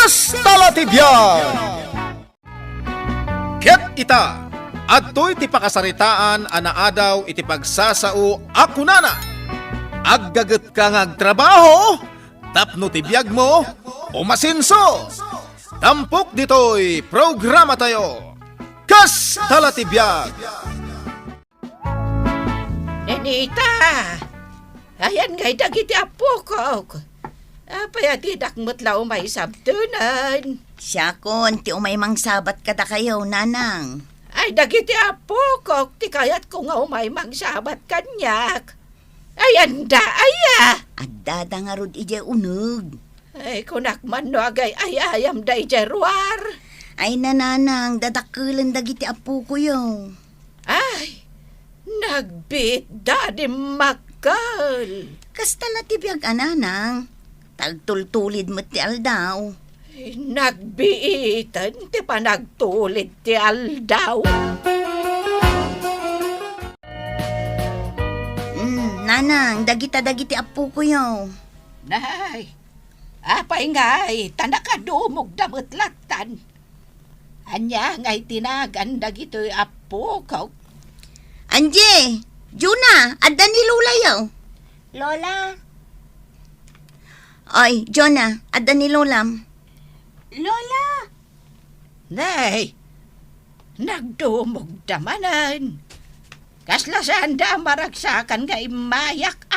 Kastala ti biag! Ket ita, adtoy ti pakasaritaan anaadaw iti pagsasao akunana. Aggaget ka ngagtrabaho, tapno ti biag mo, umasinso. Tampok ditoy programa tayo. Kastala ti biag! Nenita, ayan ngay dagiti apo ko. Apayati dakmot la umay sabtunan. Siya kon, ti umay mang sabat kada kayo, nanang. Ay dagiti apo ko, ti kayat ko nga umay magsabat kanyak. Ayan da, aya. Adada nga rod ije unog. Ay kunak man no agay ayayam da ijeruar. Ay nananang, dadakulan dagiti apo ko yo. Ay, nagbit da di makal. Kastala ti biag ananang. Tagtultulid mo ti aldaw. Ay, nagbiitan ti panagtulid ti aldaw. Nanang, dagiti apo ko yo. Nay, apay ngay, tanakadumog damot latan. Anya ngay tinagan dagito'y apo ko. Anje, Juna, adda ni Lola yo. Lola, Ay, Jona, adda ni Lolam. Lola, Nay, nagdumog damanan. Kaslasan da maragsakan nga imayak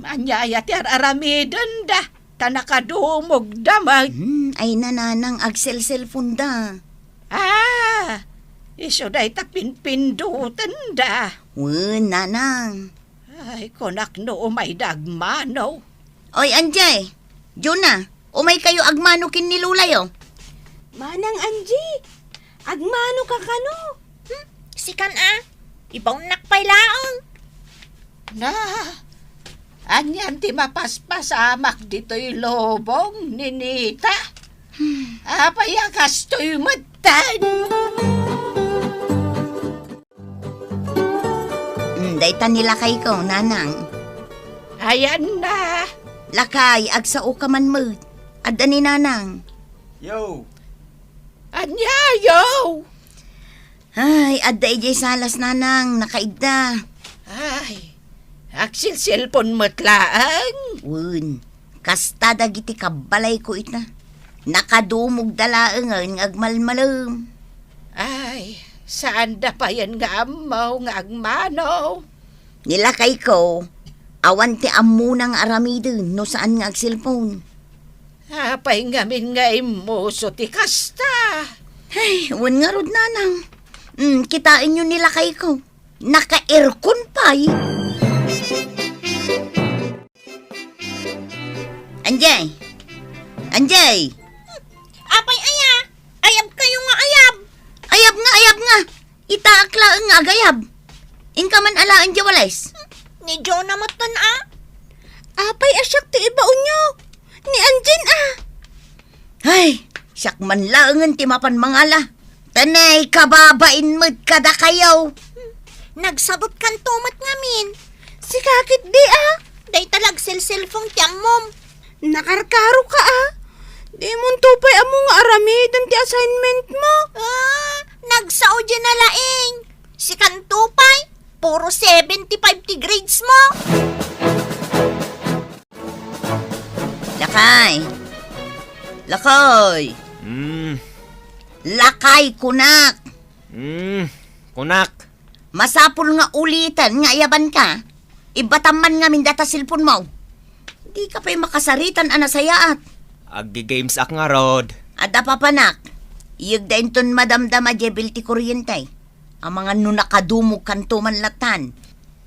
Anyaya ti aramidon da, tanakadumog daman. Ay nananang agsel-cellphone da. Iso day tapinpindutan da. Nanang. Ay, kunak no umay dagmano. Oy, Anjay, Juna, umay kayo agmano kin ni Lola yo. Manang Angie, agmano ka kano? Sikan ibaw nakpay laong. Na, anyan ti mapaspasamak dito'y lobong, ninita. Apayakas to'y matan. Dayta nilakay ko, nanang. Ayan na. Lakay, agsao ka man mo. Adda ni nanang. Yo! Anyayo. Ay, adda ijay salas nanang, nakaigda. Ay, aksil-silpon matlaang. Kasta dagiti kabalay ko ita. Nakadumog dalaang ang agmalmalam. Ay, saan da pa yan nga amaw nga agmano? Nilakay ko, awan ti amunang aramidon no saan nga agsilpon. Apay ngamin nga imuso ti kasta. Ay, wan nga rod nanang. Kitain nyo nilakay ko. Naka-aircon pa'y. Anjay! Anjay! Apay ayab kayo nga ayab. Ayab nga! Itaakla nga agayab. Inka man alaan jawalays. Ni Jonah matan Apay asyak ti ibaon nyo. Ni Anjin Ay, siyak man laangan ti mapan mangala. Tanay, kababain mo't kada kayo. Nagsabot kan tumat ngamin. Si kakit di Day talag cellphone ti ammom. Nakarkaro ka Di mon tupay amo nga aramidan ti assignment mo. Nagsao dyan na laing. Si kan tupay, puro 75 ti grades mo. Lakay! Lakay, kunak! Kunak. Masapul nga ulitan nga ayaban ka. Ibataman nga min data silpon mo. Di ka pa'y makasaritan anasayaat. Agdi-games ak nga, Rod. Ada papanak. Iyag da inton madamdama jebil ti kuryentay. Ang mga nunakadumog kanto man latan.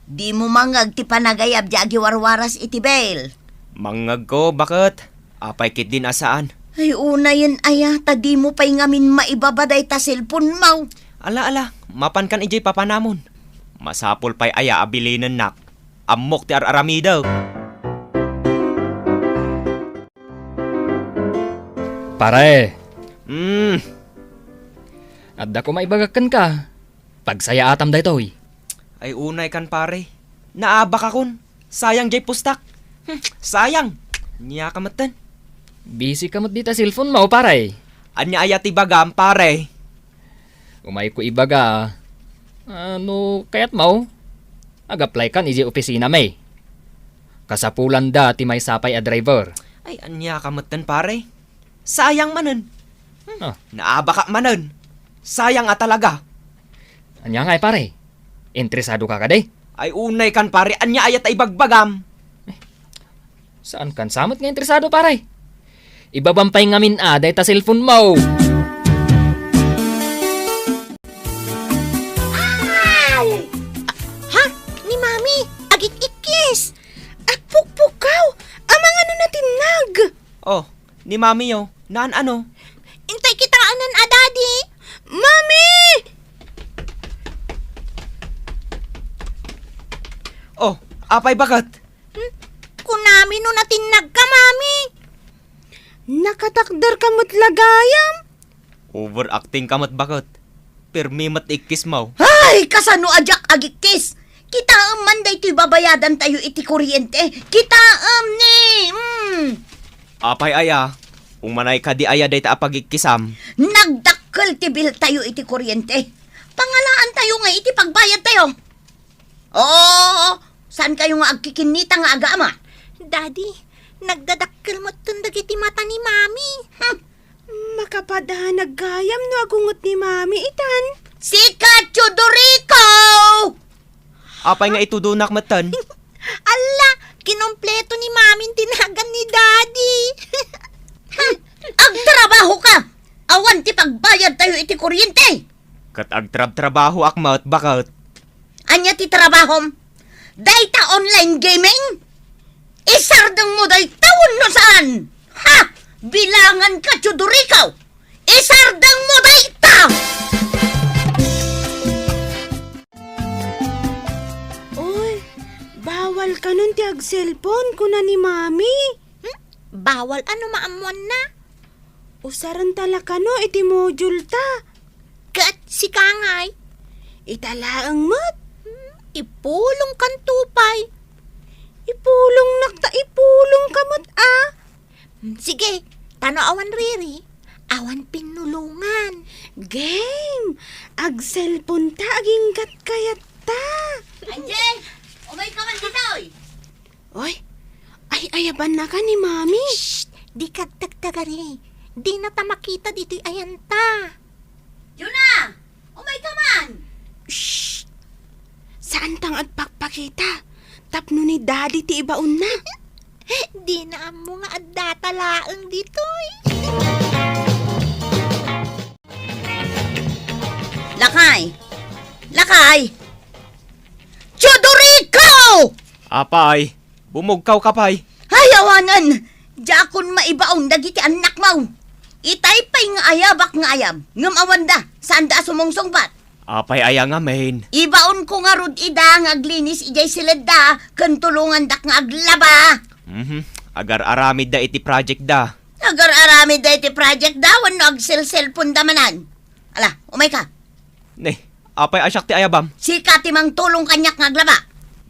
Di mo mangag ti panagayab di agiwarwaras iti bail. Mangag ko, bakit? Apay kit din asaan. Ay una yun aya, tadi mo pa'y ngamin maibabaday ta silpon mo. Ala, mapan kan ijay papanamon. Masapol pa'y aya abilinan nak. Amok ti araramidaw. Pare. Adda ko maibagakan ka. Pagsaya atam daytoy. Ay unay kan pare. Naabak akon. Sayang jay pustak. Sayang. Niya kamatan. Busy ka mo't dita cellphone mo, pare. Anya aya ti bagam, pare. Umay ko ibaga. Ano, kayat mo? Ag-apply kan iji opisina may. Kasapulan da ti may sapay a driver. Ay, anya kamutan, pare. Sayang manen. Ah, Naaba ka manen. Sayang nga talaga. anya nga pare. Interesado ka kaday? Ay, unay kan, pare. Anya aya ta ibagbagam. Saan kan samot nga interesado pare? Ibabampay ngamin aday ta cellphone mo. Ha? Ni Mami, agik ikis. At pukpukaw, amang ano natin nag. Oh, ni mami yo. Naan ano? Intay kita anan a Daddy. Mami! Oh, apay bagat. Kunami no natin nag ka, Mami. Nakatakder ka mo't lagayam. Overacting kamat bagat. Permi mat ikis mo. Ay, kasano ajak agikis? Kita man day to'y babayadan tayo iti kuryente. Kita ni. Apay aya. Umanay ka di aya day ta apagikisam. Nagdakkel ti bill tayo iti kuryente. Pangalaan tayo nga iti pagbayad tayo. Oo, saan kayo nga agkikinita nga agama? Daddy, nagdadakkel mo tundag iti mata ni Mami. Makapada naggayam no agungot ni Mami itan. Sika Chudorico! Apay nga itudunak matan. Ala, kinompleto ni Mami tinagan ni Daddy. Agtrabaho ka! Awan ti pagbayad tayo iti kuryente! Kat agtrab-trabaho akmat bakat. Anya ti trabahom? Dayta online gaming? Isardang mo day tawon no saan? Ha! Bilangan ka, Chudorico! Isardang mo dayta! Oy, bawal ka nun ti ag-cellphone kuna ni Mami. Bawal ano maamuan na? Usaran tala ka no iti module ta. Kat si Kangay. Italaang mat. Ipulong kan tupay. Ipulong nakta ipulong kamot Sige, tano awan riri. Awan pinulungan. Game! Ag-cellphone ta aging kat kayat ta. Anjay! Umay ka man dito! Oy, ay ayaban na ka ni Mami. Shh! Di ka tagtagari. Di na ta makita dito'y ayan ta. Yuna! Umay ka man! Shh! Saan tang at pakpakita? Tapno ni Daddy ti ibaon na. Di na amo nga at datalaang dito'y. Lakay! Lakay! Chudorico! Apay, bumugkaw kapay. Hayawanan! Jakon maibaon dagiti anak mau. Itaypay nga ayabak nga ayam. Ngam awanda, saan da sumungsong bat? Apay aya nga main. Ibaon ko nga rod ida nga aglinis ijay silid da. Kan tulungan dak nga aglaba. Agar aramid da iti project da. Agar arami da iti project dawan no agsil-cellphone damanan. Ala, umay ka. Ne, apay asyak ti ayabam. Si katimang tulong kanyak nga aglaba.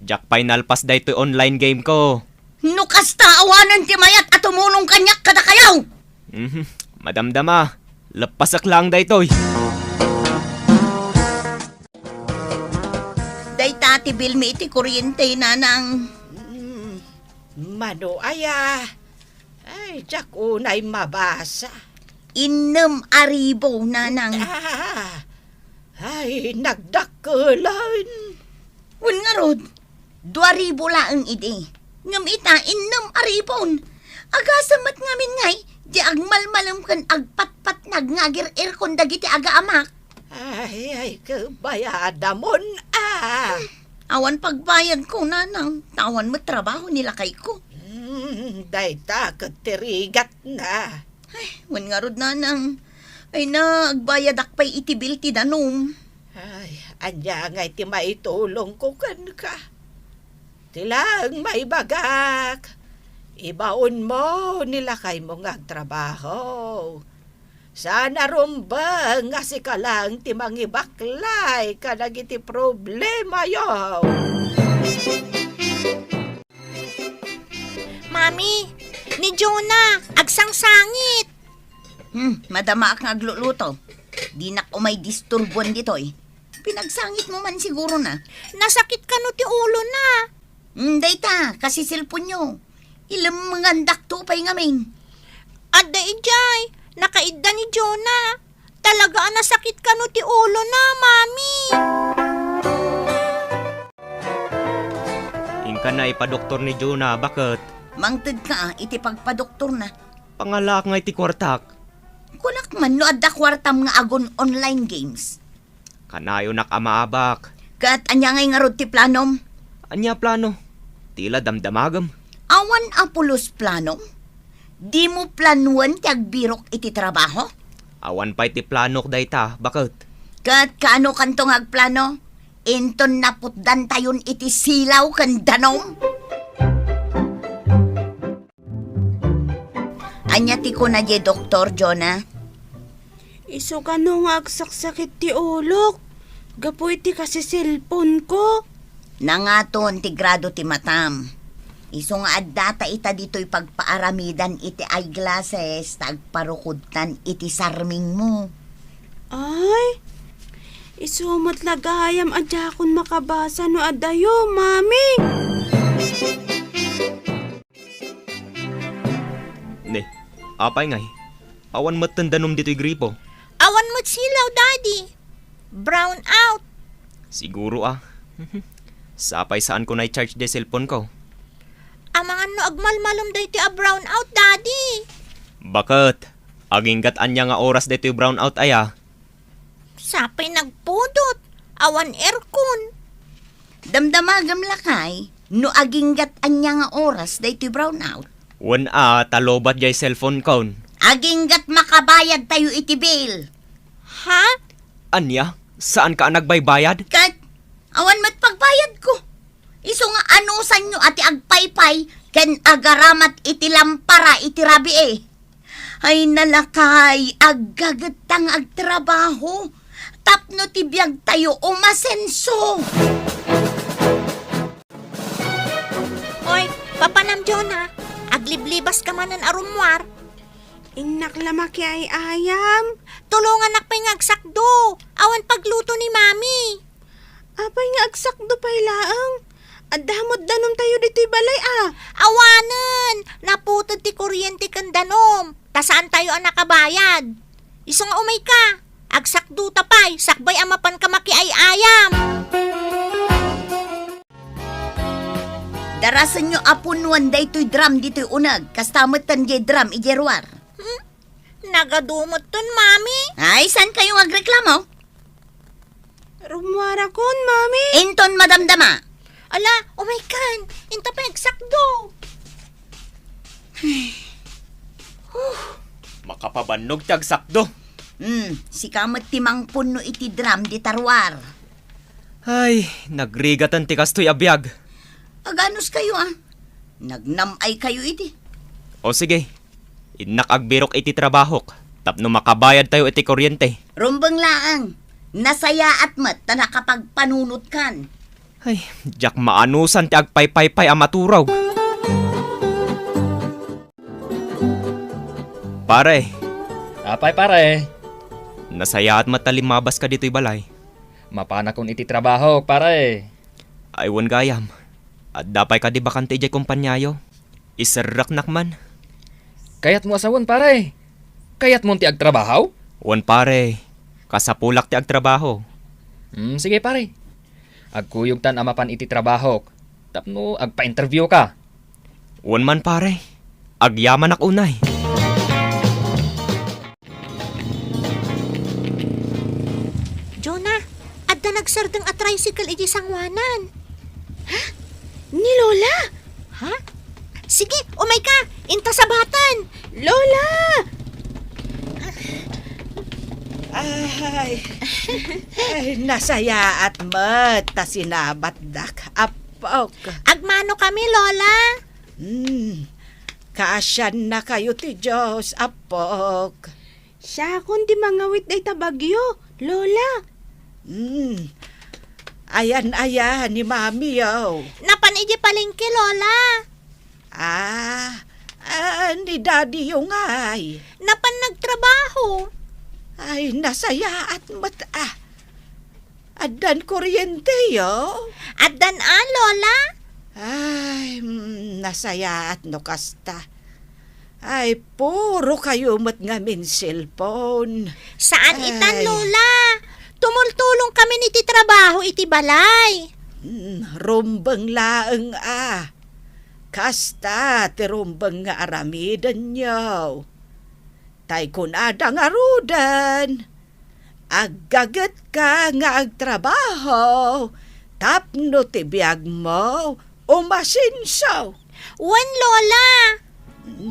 Jak final pass da ito online game ko. Nukas ta awanan ti mayat at tumulong kanyak kada kayaw. Madamdama, lepasak lang da ito'y. Day tati bilmi iti kuryente nanang. Mano aya. Ay, jak unay mabasa. Inem aribo nanang. Ay, nagdakulan. Wan nga rod, 2,000 laang iti. Ngam ita, inem aribon. Agasamat ngamin ngay, di agmalmalam kan agpatpat nagngagir aircon dagiti aga amak. Ay, kabayada mon Awan pagbayad ko nanang, tawan mo trabaho nila kay ko. Dayta katirigat na. Wan nga rod nanang, ay na agbayad akpay iti bil ti danom. Ay, anya nga iti maitulong ko kan ka. Tilang may bagak. Ibaon mo nila kay mo nga trabaho. Sana rumba nga si kalang ti mangibaklay kanag iti problema yo. Mami, ni Jonah, agsangsangit. Madama kang agluluto. Di na umay disturbuan dito eh. Pinagsangit mo man siguro na. Nasakit ka no ti ulo na. Dayta, kasi cellphone nyo. Ilang mga dakto pa'y ngamin. Adda ijay, nakaidda ni Jonah. Talaga nasakit ka no ti ulo na, mami. Ingka na ipadoktor ni Jonah, bakit? Mangtid ka, iti pagpadoktor na. Pangalak nga iti kwartak. Kunak man no adda kwartam nga agon online games. Kanayo nakamaabak. Kat anya ngay nga rod ti planom. Anya plano? Tila damdamagam. Awan apulos planom. Di mo planuan ti agbirok iti trabaho? Awan pa iti plano dayta, bakit? Kat kaano kantong agplano? Inton naputdan tayon iti silaw kan danom. Anya ti ko na je Doktor Jonah. Iso ka no nga agsaksakit ti ulok. Gapoy ti kasi cellphone ko. Nangaton ti grado ti matam. Iso nga addata ita dito'y pagpaaramidan iti eyeglasses tagparukudtan iti sarming mo. Ay, isumot lagayam adya kon makabasa no adayo, mami. Ne, apay ngay. Awan matandanom dito'y gripo. Awan mo't silaw, daddy. Brown out. Siguro Sapay saan ko na-charge de cellphone ko. Amangan no agmalmalom day ti a brown out, daddy. Bakit? Aginggat anya nga oras dito yung brownout aya. Sapay nagpudot. Awan aircon. Damdamagam lakay, no aginggat anya nga oras daytoy brownout. Wan talobat jay cellphone kon. Aginggat makabayad tayo iti bill. Ha? Anya? Saan ka nagbaybayad? Kat, awan mat pagbayad ko. Iso nga anusan nyo ati agpaypay, ken agaramat iti lampara iti rabi eh. Ay nalakay, aggagatang agtrabaho. Tapno ti biyag tayo umasenso. Oy, papanam Jonah. Agliblibas ka manan arumwar. Inak lamaki ay ayam. Tulungan nak pa'y ngagsakdo. Awan pagluto ni mami. Apay nga agsakdo pa'y laang. Adamot danom tayo dito'y balay Awanan! Naputod ti kuryente kan danom. Tasaan tayo ang nakabayad? Iso nga umay ka. Agsakdo tapay. Sakbay amapan ka maki ay ayam. Darasan nyo apunuan daytoy drum dito'y unag. Kastamutan jay drum ijerwar. Nagadumot ton, mami. Ay, saan kayo agreklamo? Rumwara kon, mami. Inton madamdama. Ala, umay kan. Inta pa agsakdo. Makapabannog tiyag sakdo. Si kamot timang puno iti drum di tarwar. Ay, nagrigatan ti kastoy abiyag. Aganos kayo Nagnamay kayo iti. O sige, inak agbirok iti trabahok. Tapno makabayad tayo iti kuryente. Rumbang laang. Nasaya at mat na nakapagpanunot kan. Ay, jak maanusan ti agpaypaypay amaturaw. Pare, Apay pare. nasaya at matalimabas ka dito'y balay. Mapana kon iti trabaho pare. Aywan gayam. At dapay ka di bakante jay kumpanyayo. Isarak nakman. Kayat mo asawan pare. Kayat mo ti agtrabaho? Wan pare, kasapulak ti agtrabaho. Sige pare. Agkuyog tan amapan iti trabaho. Tapno agpa-interview ka. Wan man pare, agyaman ak unay. Jonah, adda nagsardeng a tricycle iti sangwanan. Ni Lola. Ha? Sige, umay ka. Inta sa batan. Lola! Ay, nasaya at mat, ta sinabat dak. Apok. Agmano kami, Lola. Kaasyan na kayo ti Diyos, apok. Siya kundi mangawit ay tabagyo. Lola. Ayan ni Mami, yo. Napan iji palengke, Lola. Ni Daddy yung ay. Napan nagtrabaho. Ay, nasaya at mata. Adan kuryente yo. Addan Lola? Ay, nasaya at no kasta. Ay, puro kayo mat ngamin cellphone. Saan Ay. itan, Lola? Tumultulong kami ni ti trabaho iti balay. Rumbang laeng Kasta, ti rumbang nga aramidan nyo. Tay kun ada nga rudan. Aggagat ka nga agtrabaho. Tapno ti biyag mo, umasinsaw. Wen, Lola?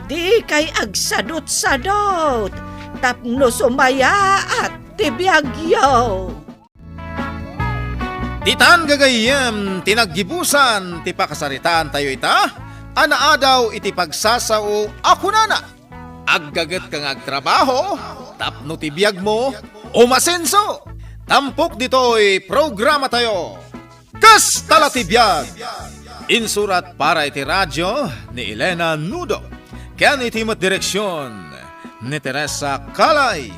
Di kay agsadot-sadot. Tapno sumaya at ti biyag yo. Ditan gagayem, tinaggibusan, ti pakasaritaan tayo ita, anaadaw iti pagsasao ako nana. Aggaget kang agtrabaho, tapno ti biyag mo, umasenso. Tampok dito'y programa tayo. Kastala ti biyag! Insurat para iti radyo ni Elena Nudo. Ken iti mat direksyon ni Teresa Calay.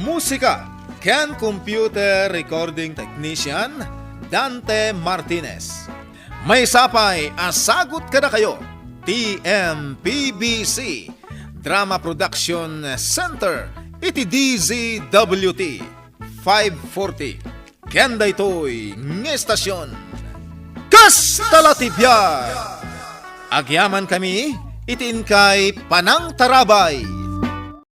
Musika ken computer recording technician Dante Martinez. May sapay asagot kada kayo TMPBC Drama Production Center iti DZWT 540 Kenda ito'y ngestasyon Kastala ti biyag! Agyaman kami itin kay Panang Tarabay.